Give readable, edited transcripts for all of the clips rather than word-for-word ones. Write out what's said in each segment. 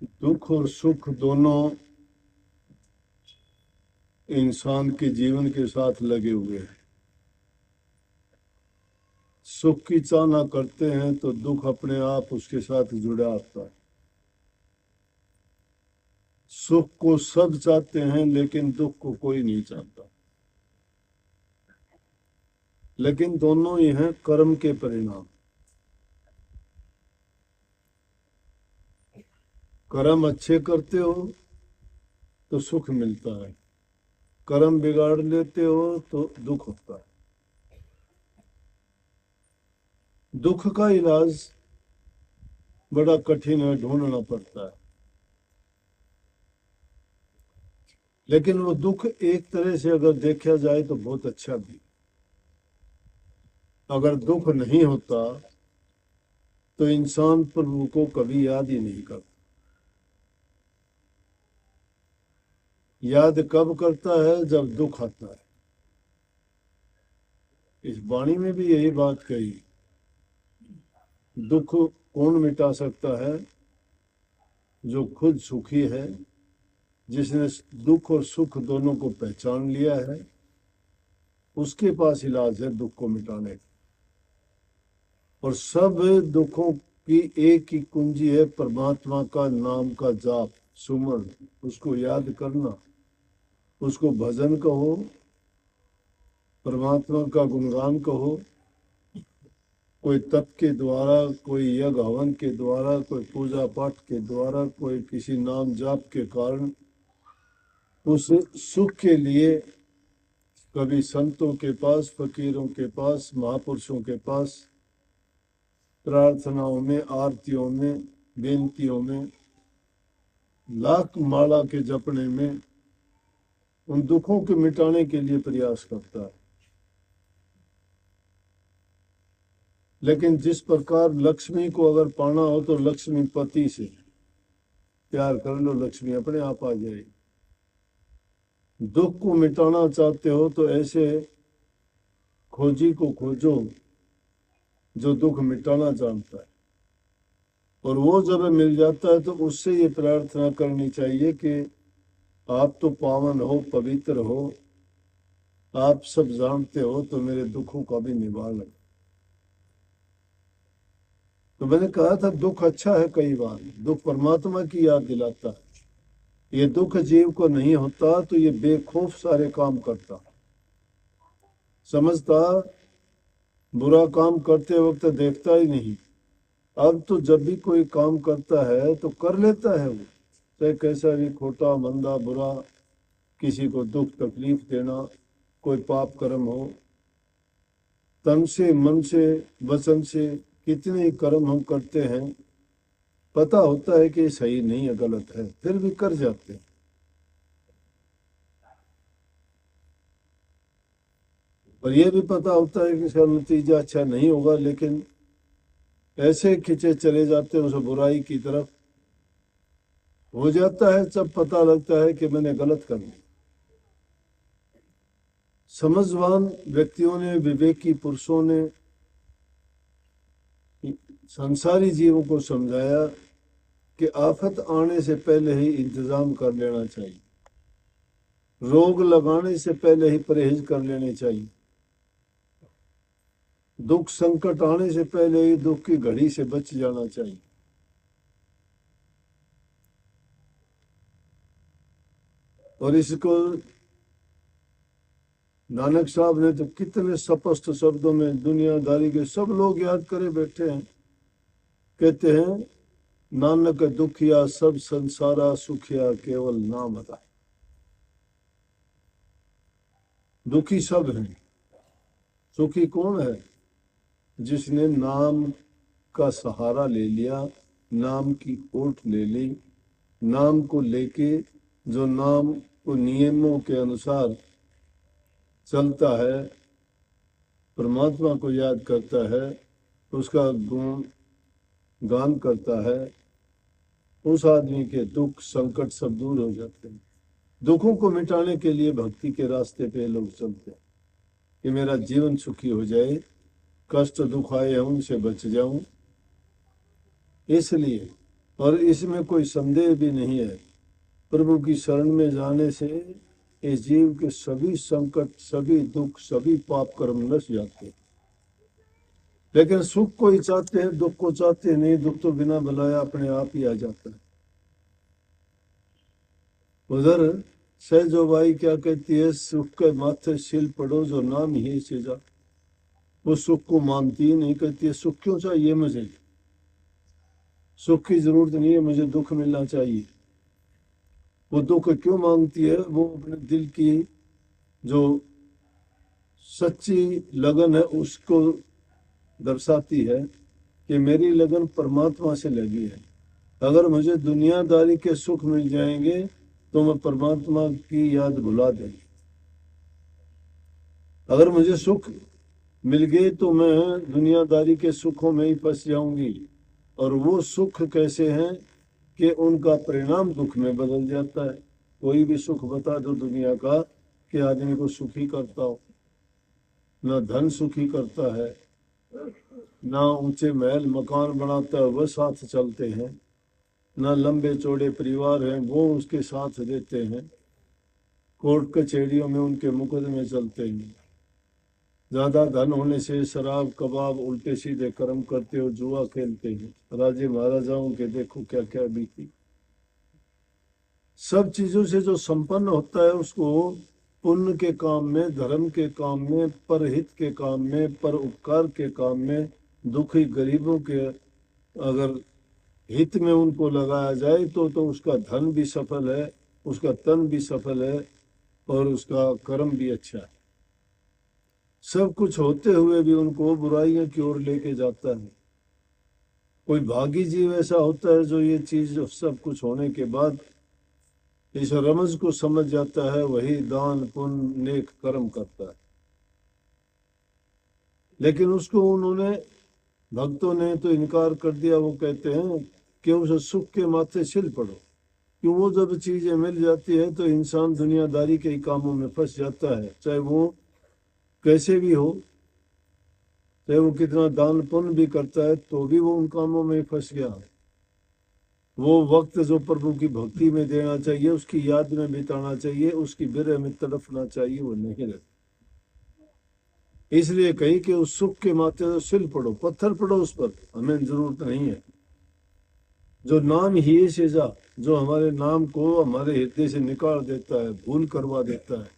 दुख और सुख दोनों इंसान के जीवन के साथ लगे हुए हैं। सुख की चाहना करते हैं तो दुख अपने आप उसके साथ जुड़ा आता है। सुख को सब चाहते हैं लेकिन दुख को कोई नहीं चाहता। लेकिन दोनों ही हैं कर्म के परिणाम। कर्म अच्छे करते हो तो सुख मिलता है, कर्म बिगाड़ लेते हो तो दुख होता है। दुख का इलाज बड़ा कठिन है, ढूंढना पड़ता है। लेकिन वो दुख एक तरह से अगर देखा जाए तो बहुत अच्छा भी। अगर दुख नहीं होता तो इंसान प्रभु को कभी याद ही नहीं करता। याद कब करता है? जब दुख आता है। इस वाणी में भी यही बात कही, दुख कौन मिटा सकता है? जो खुद सुखी है, जिसने दुख और सुख दोनों को पहचान लिया है, उसके पास इलाज है दुख को मिटाने का। और सब दुखों की एक ही कुंजी है, परमात्मा का नाम का जाप, सुमन, उसको याद करना, उसको भजन कहो, परमात्मा का गुणगान कहो। कोई तप के द्वारा, कोई यज्ञ हवन के द्वारा, कोई पूजा पाठ के द्वारा, कोई किसी नाम जाप के कारण उस सुख के लिए कभी संतों के पास, फकीरों के पास, महापुरुषों के पास प्रार्थनाओं में, आरतियों में, बेनतियों में, लाख माला के जपने में उन दुखों के मिटाने के लिए प्रयास करता है। लेकिन जिस प्रकार लक्ष्मी को अगर पाना हो तो लक्ष्मी पति से प्यार कर लो, लक्ष्मी अपने आप आ जाएगी। दुख को मिटाना चाहते हो तो ऐसे खोजी को खोजो जो दुख मिटाना जानता है। और वो जब मिल जाता है तो उससे ये प्रार्थना करनी चाहिए कि आप तो पावन हो, पवित्र हो, आप सब जानते हो, तो मेरे दुखों का भी निवारण। तो मैंने कहा था दुख अच्छा है, कई बार दुख परमात्मा की याद दिलाता है। ये दुख जीव को नहीं होता तो ये बेखौफ सारे काम करता, समझता, बुरा काम करते वक्त देखता ही नहीं। अब तो जब भी कोई काम करता है तो कर लेता है वो, चाहे कैसा भी खोटा, मंदा, बुरा, किसी को दुख तकलीफ देना, कोई पाप कर्म हो। तन से, मन से, वचन से कितने ही कर्म हम करते हैं, पता होता है कि सही नहीं है, गलत है, फिर भी कर जाते हैं। और ये भी पता होता है कि इसका नतीजा अच्छा नहीं होगा, लेकिन ऐसे खिंचे चले जाते हैं उस बुराई की तरफ। हो जाता है जब पता लगता है कि मैंने गलत कर दिया। समझवान व्यक्तियों ने, विवेकी पुरुषों ने संसारी जीवों को समझाया कि आफत आने से पहले ही इंतजाम कर लेना चाहिए, रोग लगाने से पहले ही परहेज कर लेने चाहिए, दुख संकट आने से पहले ही दुख की घड़ी से बच जाना चाहिए। और इसको नानक साहब ने तो कितने स्पष्ट शब्दों में दुनियादारी के सब लोग याद करे बैठे हैं। कहते हैं, नानक दुखिया सब संसारा, सुखिया केवल नाम अदा। दुखी सब हैं, सुखी कौन है? जिसने नाम का सहारा ले लिया, नाम की ओट ले ली, नाम को लेके जो नाम को नियमों के अनुसार चलता है, परमात्मा को याद करता है, उसका गुण गान करता है, उस आदमी के दुख संकट सब दूर हो जाते हैं। दुखों को मिटाने के लिए भक्ति के रास्ते पे लोग चलते हैं कि मेरा जीवन सुखी हो जाए, कष्ट दुख आए उनसे बच जाऊं। इसलिए और इसमें कोई संदेह भी नहीं है। प्रभु की शरण में जाने से इस जीव के सभी संकट, सभी दुख, सभी पाप कर्म नश जाते हैं। लेकिन सुख को ही चाहते हैं, दुख को चाहते नहीं। दुख तो बिना बुलाया अपने आप ही आ जाता है। उधर सहजोबाई क्या कहती है, सुख के माथे सिल पड़ो जो नाम ही सेजा। वो सुख को मानती ही नहीं, कहती है सुख क्यों चाहिए मुझे, सुख की जरूरत नहीं है, मुझे दुख मिलना चाहिए। वो दुख क्यों मांगती है? वो अपने दिल की जो सच्ची लगन है उसको दर्शाती है कि मेरी लगन परमात्मा से लगी है। अगर मुझे दुनियादारी के सुख मिल जाएंगे तो मैं परमात्मा की याद भुला देंगे। अगर मुझे सुख मिल गए तो मैं दुनियादारी के सुखों में ही फंस जाऊंगी। और वो सुख कैसे हैं कि उनका परिणाम दुख में बदल जाता है। कोई भी सुख बता दो दुनिया का कि आदमी को सुखी करता हो, ना धन सुखी करता है, ना ऊंचे महल मकान बनाता है वह साथ चलते हैं, ना लंबे चौड़े परिवार हैं वो उसके साथ देते हैं, कोर्ट कचहरियों में उनके मुकदमे चलते हैं। ज्यादा धन होने से शराब कबाब उल्टे सीधे कर्म करते हो, जुआ खेलते हैं। राजे महाराजाओं के देखो क्या क्या बीती। सब चीजों से जो संपन्न होता है उसको पुण्य के काम में, धर्म के काम में, परहित के काम में, पर उपकार के काम में, दुखी गरीबों के अगर हित में उनको लगाया जाए तो उसका धन भी सफल है, उसका तन भी सफल है और उसका कर्म भी अच्छा है। सब कुछ होते हुए भी उनको बुराइयों की ओर लेके जाता है। कोई भागी जीव ऐसा होता है जो ये चीज सब कुछ होने के बाद इस रमज को समझ जाता है, वही दान पुण्य नेक कर्म करता है। लेकिन उसको उन्होंने भक्तों ने तो इनकार कर दिया। वो कहते हैं कि उस सुख के माथे सिल पड़ो। क्यों? वो जब चीजें मिल जाती है तो इंसान दुनियादारी के ही कामों में फंस जाता है, चाहे वो कैसे भी हो, चाहे वो कितना दान पुण्य भी करता है तो भी वो उन कामों में फंस गया। वो वक्त जो प्रभु की भक्ति में देना चाहिए, उसकी याद में बिताना चाहिए, उसकी बिरह में तड़पना चाहिए, वो नहीं रहता। इसलिए कही कि उस सुख के माथे तो सिल पड़ो, पत्थर पड़ो उस पर, हमें जरूरत नहीं है। जो नाम ही सेजा, जो हमारे नाम को हमारे हृदय से निकाल देता है, भूल करवा देता है।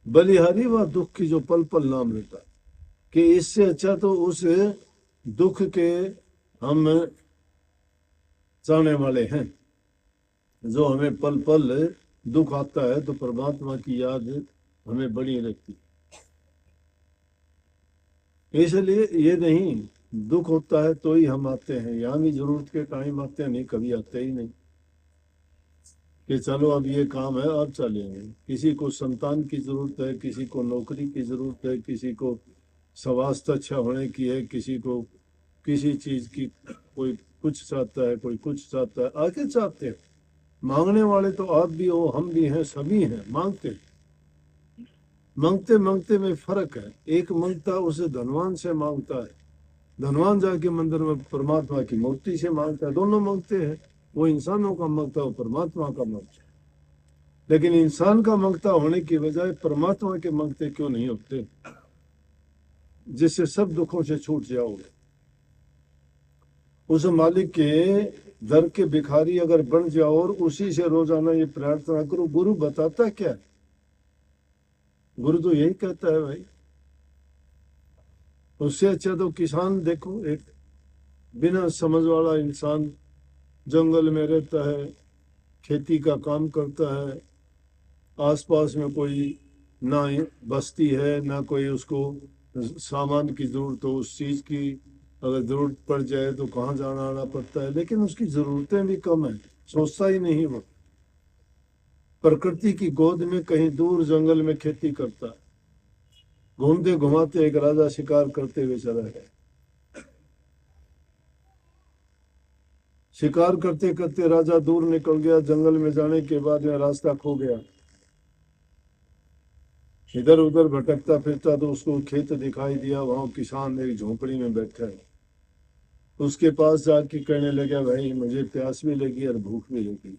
बलिहारी व दुख की जो पल पल नाम लेता है, कि इससे अच्छा तो उस दुख के हम चाहने वाले हैं। जो हमें पल पल दुख आता है तो परमात्मा की याद हमें बड़ी लगती है। इसलिए ये नहीं दुख होता है तो ही हम आते हैं, यहाँ भी जरूरत के टाइम आते हैं, नहीं कभी आते ही नहीं कि चलो अब ये काम है अब चलेंगे। किसी को संतान की जरूरत है, किसी को नौकरी की जरूरत है, किसी को स्वास्थ्य अच्छा होने की है, किसी को किसी चीज की, कोई कुछ चाहता है, कोई कुछ चाहता है, आगे चाहते हैं। मांगने वाले तो आप भी हो, हम भी हैं, सभी हैं, मांगते हैं। मांगते मांगते में फर्क है। एक मांगता उसे धनवान से मांगता है, धनवान जाके मंदिर में परमात्मा की मूर्ति से मांगता है, दोनों मांगते हैं। वो इंसानों का मांगता है, परमात्मा का मांगता है। लेकिन इंसान का मांगता होने की बजाय परमात्मा के मांगते क्यों नहीं होते, जिससे सब दुखों से छूट जाओगे। उस मालिक के दर के भिखारी अगर बन जाओ और उसी से रोजाना ये प्रार्थना करो। गुरु बताता क्या है? गुरु तो यही कहता है भाई। उससे अच्छा तो किसान देखो, एक बिना समझ वाला इंसान जंगल में रहता है, खेती का काम करता है, आसपास में कोई ना बस्ती है, ना कोई उसको सामान की जरूरत हो, उस चीज की अगर जरूरत पड़ जाए तो कहाँ जाना आना पड़ता है। लेकिन उसकी जरूरतें भी कम है, सोचता ही नहीं वो। प्रकृति की गोद में कहीं दूर जंगल में खेती करता है। घूमते घुमाते एक राजा शिकार करते हुए चला गया। शिकार करते करते राजा दूर निकल गया। जंगल में जाने के बाद में रास्ता खो गया। इधर उधर भटकता फिरता तो उसको खेत दिखाई दिया, वहां किसान एक झोपड़ी में बैठा है। उसके पास जाके कहने लगा, भाई मुझे प्यास भी लगी और भूख भी लगी।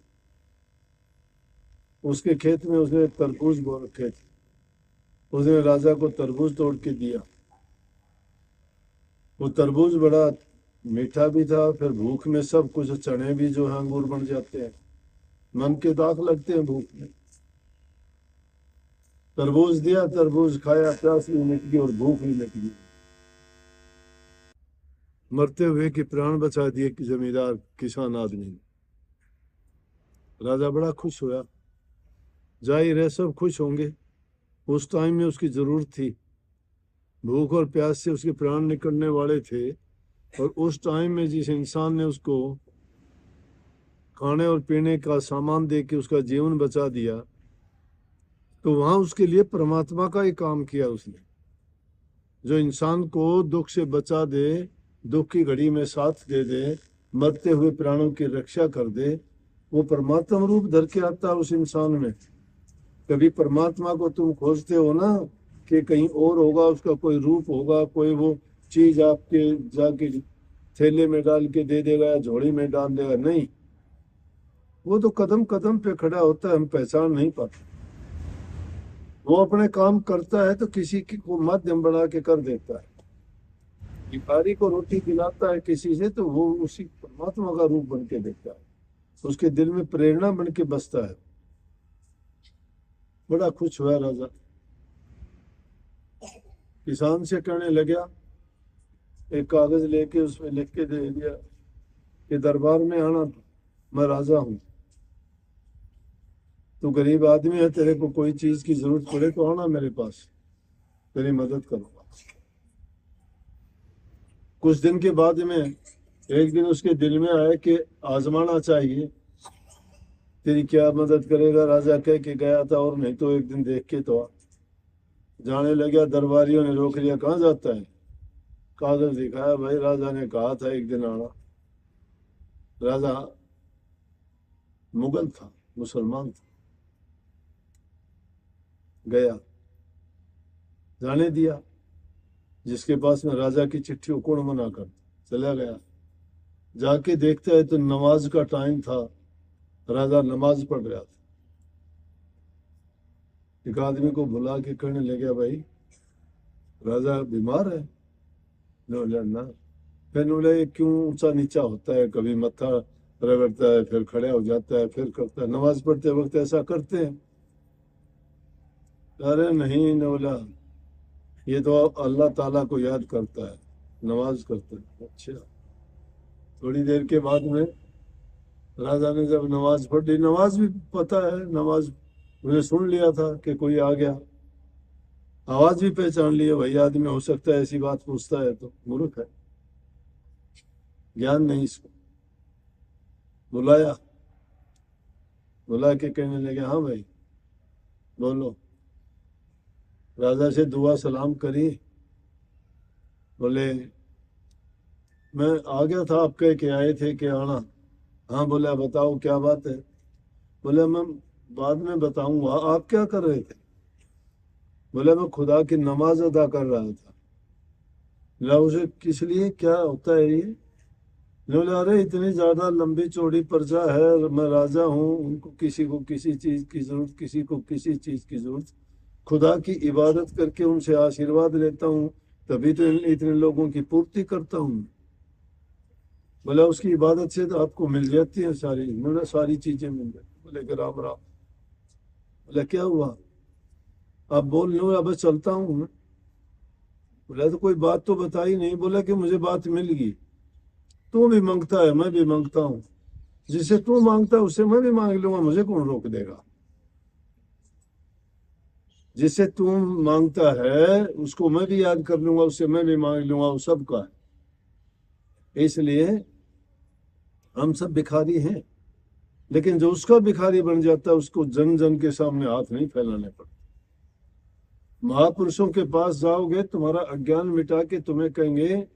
उसके खेत में उसने तरबूज बो रखे थे, उसने राजा को तरबूज तोड़ के दिया। वो तरबूज बड़ा मीठा भी था, फिर भूख में सब कुछ, चने भी जो है अंगूर बन जाते हैं, मन के दाग लगते हैं भूख में। तरबूज दिया, तरबूज खाया, प्यास भी मिट गई और भूख भी मिट गई। मरते हुए के प्राण बचा दिए कि जमींदार किसान आदमी ने। राजा बड़ा खुश हुआ। जाहिर है सब खुश होंगे, उस टाइम में उसकी जरूरत थी, भूख और प्यास से उसके प्राण निकलने वाले थे, और उस टाइम में जिस इंसान ने उसको खाने और पीने का सामान दे के उसका जीवन बचा दिया, तो वहां उसके लिए परमात्मा का ही काम किया उसने। जो इंसान को दुख से बचा दे, दुख की घड़ी में साथ दे दे, मरते हुए प्राणों की रक्षा कर दे, वो परमात्मा रूप धर के आता है उस इंसान में। कभी परमात्मा को तुम खोजते हो ना कि कहीं और होगा, उसका कोई रूप होगा, कोई वो चीज आपके जाके थैले में डाल के दे देगा या झोली में डाल देगा, नहीं। वो तो कदम कदम पे खड़ा होता है, हम पहचान नहीं पाते। वो अपने काम करता है तो किसी को माध्यम बना के कर देता है। भिखारी को रोटी खिलाता है किसी से, तो वो उसी परमात्मा का रूप बन के देखता है, उसके दिल में प्रेरणा बन के बसता है। बड़ा खुश हुआ राजा, किसान से कहने लगा, एक कागज लेके उसमें लिख के दे दिया कि दरबार में आना, मैं राजा हूं, तू गरीब आदमी है, तेरे को कोई चीज की जरूरत पड़े तो आना मेरे पास, तेरी मदद करूंगा। कुछ दिन के बाद में एक दिन उसके दिल में आया कि आजमाना चाहिए, तेरी क्या मदद करेगा। राजा कह के गया था, और नहीं तो एक दिन देख के तो आ। जाने लगा, दरबारियों ने रोक लिया, कहाँ जाता है। कागज दिखाया, भाई राजा ने कहा था एक दिन आना। राजा मुगल था, मुसलमान था। गया, जाने दिया, जिसके पास में राजा की चिट्ठी को कौन मना कर, चला गया। जाके देखता है तो नमाज का टाइम था, राजा नमाज पढ़ रहा था। एक आदमी को बुला के कहने लगा, भाई राजा बीमार है। ना, फिर बोले क्यों ऊंचा नीचा होता है, कभी मत्था रगड़ता है, फिर खड़ा हो जाता है, फिर करता है, नमाज पढ़ते वक्त ऐसा करते हैं। अरे नहीं न बोला, ये तो अल्लाह ताला को याद करता है, नमाज करता है। अच्छा। थोड़ी देर के बाद में राजा ने जब नमाज पढ़ ली, नमाज भी पता है, नमाज उसने सुन लिया था कि कोई आ गया, आवाज भी पहचान लिया, भाई आदमी हो सकता है ऐसी बात पूछता है, तो मूर्ख है, ज्ञान नहीं इसको। बुलाया, बुला के कहने लगे, हाँ भाई बोलो। राजा से दुआ सलाम करी, बोले मैं आ गया था, आप कह के आए थे कि आना। हाँ, बोला बताओ क्या बात है। बोले मैं बाद में बताऊंगा, आप क्या कर रहे थे। बोले मैं खुदा की नमाज अदा कर रहा था। बोला उसे किस लिए, क्या होता है ये। बोले अरे इतनी ज्यादा लंबी चौड़ी प्रजा है, और मैं राजा हूँ, उनको किसी को किसी चीज की जरूरत, किसी को किसी चीज की जरूरत, खुदा की इबादत करके उनसे आशीर्वाद लेता हूँ, तभी तो इतने लोगों की पूर्ति करता हूँ। बोला उसकी इबादत से तो आपको मिल जाती है सारी, बोला सारी चीजें मिल जाती। बोले कि राम राम। बोला क्या हुआ, आप बोल लो, अब चलता हूँ मैं। बोला तो कोई बात तो बताई नहीं। बोला कि मुझे बात मिल गई, तू भी मांगता है मैं भी मांगता हूँ, जिसे तू मांगता है उससे मैं भी मांग लूंगा, मुझे कौन रोक देगा। जिसे तू मांगता है उसको मैं भी याद कर लूंगा, उससे मैं भी मांग लूंगा, वो सबका है। इसलिए हम सब भिखारी हैं, लेकिन जो उसका भिखारी बन जाता है उसको जन जन के सामने हाथ नहीं फैलाने पड़ते। महापुरुषों के पास जाओगे, तुम्हारा अज्ञान मिटा के तुम्हें कहेंगे,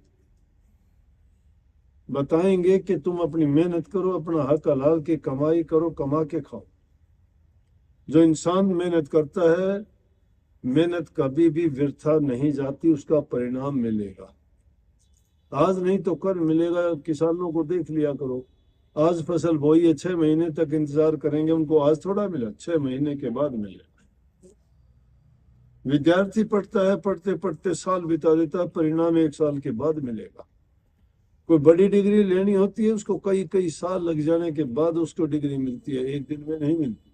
बताएंगे कि तुम अपनी मेहनत करो, अपना हक हलाल की कमाई करो, कमा के खाओ। जो इंसान मेहनत करता है, मेहनत कभी भी व्यर्था नहीं जाती, उसका परिणाम मिलेगा। आज नहीं तो कल मिलेगा। किसानों को देख लिया करो, आज फसल बोई है, 6 महीने तक इंतजार करेंगे, उनको आज थोड़ा मिला, 6 महीने के बाद मिलेगा। विद्यार्थी पढ़ता है, पढ़ते पढ़ते साल बिता देता है, परिणाम 1 साल के बाद मिलेगा। कोई बड़ी डिग्री लेनी होती है, उसको कई कई साल लग जाने के बाद उसको डिग्री मिलती है, एक दिन में नहीं मिलती।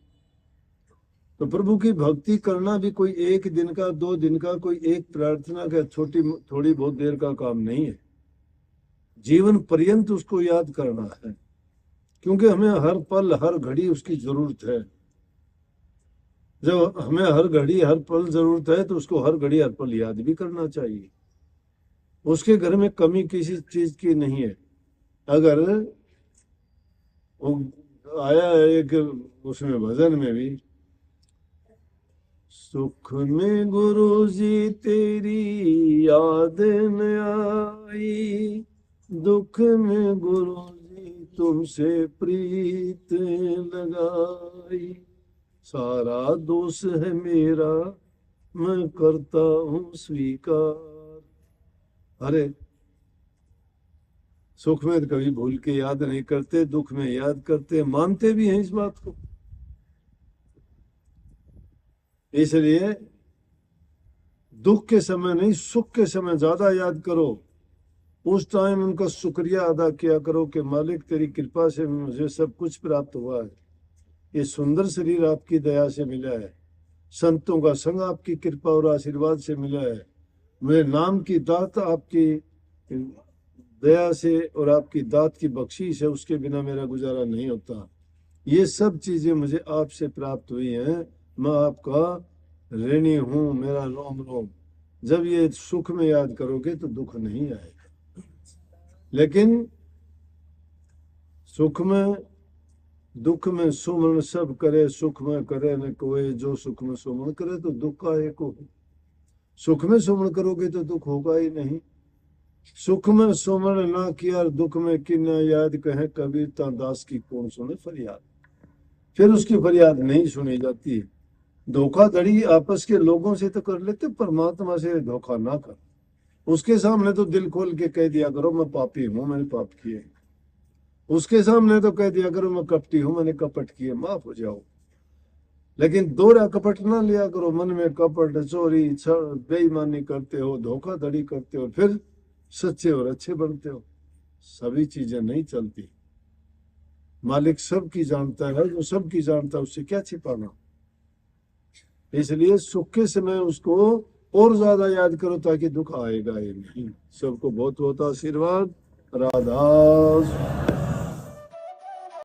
तो प्रभु की भक्ति करना भी कोई 1 दिन का 2 दिन का, कोई एक प्रार्थना का छोटी थोड़ी बहुत देर का काम नहीं है। जीवन पर्यंत उसको याद करना है, क्योंकि हमें हर पल हर घड़ी उसकी जरूरत है। जब हमें हर घड़ी हर पल जरूरत है तो उसको हर घड़ी हर पल याद भी करना चाहिए। उसके घर में कमी किसी चीज की नहीं है। अगर वो आया एक उसमें भजन में भी, सुख में गुरु जी तेरी याद न आई, दुख में गुरु जी तुमसे प्रीत लगाई, सारा दोष है मेरा मैं करता हूँ स्वीकार। अरे सुख में कभी भूल के याद नहीं करते, दुख में याद करते, मानते भी हैं इस बात को। इसलिए दुख के समय नहीं, सुख के समय ज्यादा याद करो। उस टाइम उनका शुक्रिया अदा किया करो कि मालिक तेरी कृपा से मुझे सब कुछ प्राप्त हुआ है। ये सुंदर शरीर आपकी दया से मिला है, संतों का संग आपकी कृपा और आशीर्वाद से मिला है, मेरे नाम की दात आपकी दया से और आपकी दात की बख्शीश है, उसके बिना मेरा गुजारा नहीं होता। ये सब चीजें मुझे आपसे प्राप्त हुई हैं, मैं आपका ऋणी हूं, मेरा रोम रोम। जब ये सुख में याद करोगे तो दुख नहीं आएगा। लेकिन सुख में दुख में सुमन सब करे, सुख में करे न कोई, जो सुख में सुमन करे तो दुख का एक हो। सुख में सुमन करोगे तो दुख होगा ही नहीं। सुख में सुमन ना किया दुख में कि न याद, कहे कबीर ता दास की कौन सुने फरियाद। फिर उसकी फरियाद नहीं सुनी जाती। धोखाधड़ी आपस के लोगों से तो कर लेते, परमात्मा से धोखा ना कर। उसके सामने तो दिल खोल के कह दिया करो मैं पापी हूं, मैंने पाप किए। उसके सामने तो कह दिया करो मैं कपटी हूं, मैंने कपट किए, माफ हो जाओ। लेकिन दोहरा कपट ना लिया करो, मन में कपट, चोरी, बेईमानी करते हो, धोखाधड़ी करते हो, फिर सच्चे और अच्छे बनते हो। सभी चीजें नहीं चलती। मालिक सबकी जानता है, जो सबकी जानता है उससे क्या छिपाना। इसलिए सुख के समय उसको और ज्यादा याद करो ताकि दुख आएगा ही नहीं। सबको बहुत बहुत आशीर्वाद। राधा